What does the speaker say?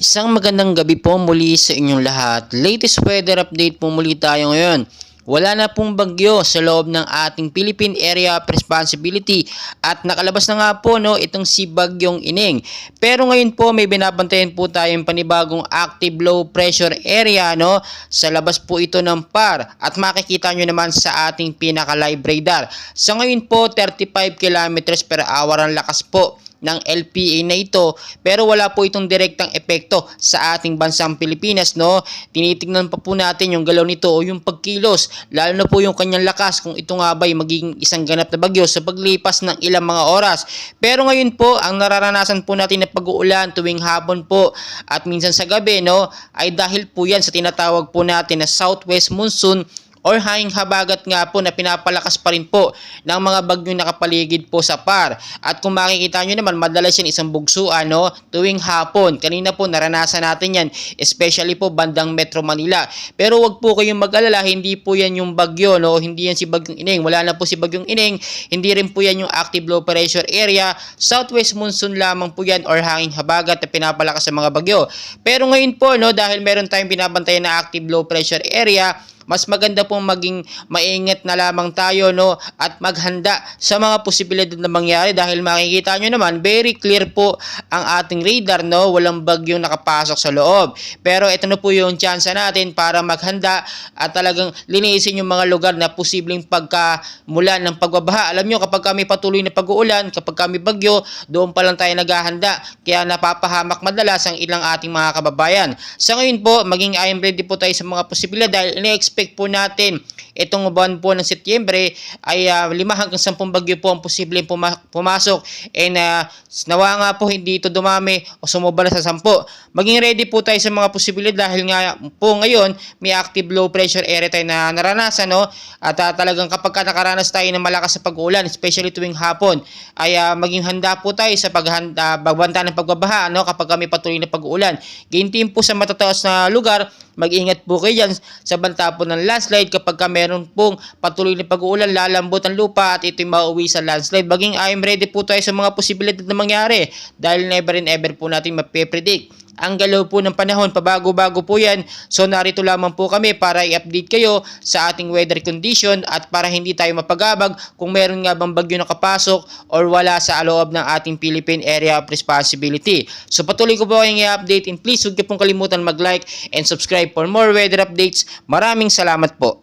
Isang magandang gabi po muli sa inyong lahat. Latest weather update po muli tayo ngayon. Wala na pong bagyo sa loob ng ating Philippine Area of Responsibility at nakalabas na nga po itong si Bagyong Ining. Pero ngayon po may binabantayan po tayong panibagong active low pressure area sa labas po ito ng PAR at makikita nyo naman sa ating pinaka-live radar. Sa ngayon po 35 kilometers per hour ang lakas po ng LPA na ito, pero wala po itong direktang epekto sa ating bansang Pilipinas. Tinitingnan pa po natin yung galaw nito o yung pagkilos, lalo na po yung kanyang lakas kung ito nga ba'y magiging isang ganap na bagyo sa paglipas ng ilang mga oras. Pero ngayon po ang nararanasan po natin na pag-uulan tuwing hapon po at minsan sa gabi ay dahil po yan sa tinatawag po natin na southwest monsoon or hanging habagat nga po na pinapalakas pa rin po ng mga bagyong nakapaligid po sa PAR. At kung makikita nyo naman, madalas yan isang bugsuan tuwing hapon. Kanina po naranasan natin yan, especially po bandang Metro Manila. Pero wag po kayong mag-alala, hindi po yan yung bagyo, hindi yan si Bagyong Ining. Wala na po si Bagyong Ining, hindi rin po yan yung active low pressure area. Southwest monsoon lamang po yan or hanging habagat na pinapalakas sa mga bagyo. Pero ngayon po, dahil meron tayong binabantayan na active low pressure area, mas maganda pong maging maingat na lamang tayo at maghanda sa mga posibilidad na mangyari dahil makikita nyo naman very clear po ang ating radar walang bagyong nakapasok sa loob. Pero ito na po yung chance natin para maghanda at talagang linisin yung mga lugar na posibleng pagkamulan ng pagbabaha. Alam nyo, kapag kami patuloy na pag-uulan, kapag kami bagyo, doon pa lang tayo naghahanda, kaya napapahamak madalas ang ilang ating mga kababayan. Sa ngayon po, maging I am ready po tayo sa mga posibilidad dahil expect po natin itong buwan po ng Setyembre ay 5 hanggang 10 bagyo po ang posibleng pumasok and nawa nga po hindi ito dumami o sumobra sa 10. Maging ready po tayo sa mga posibilidad dahil nga po ngayon may active low pressure area tayo na naranasan at talagang kapag nakaranas tayo ng malakas sa pag-ulan, especially tuwing hapon, ay maging handa po tayo sa pagbanta ng pagbabaha kapag kami patuloy na pag-uulan. Gayuntin po sa matataas na lugar, mag-ingat po kayo dyan sa banta po ng landslide kapag meron pong patuloy na pag-uulan, lalambot ang lupa at ito'y mauwi sa landslide. Maging I am ready po tayo sa mga posibilidad na mangyari dahil never and ever po natin mapipredict. Ang galaw po ng panahon, pabago-bago po yan. So narito lamang po kami para i-update kayo sa ating weather condition at para hindi tayo mapagabag kung meron nga bang bagyo nakapasok or wala sa loob ng ating Philippine Area of Responsibility. So patuloy ko po kayong i-update and please huwag niyo pong kalimutan mag-like and subscribe for more weather updates. Maraming salamat po.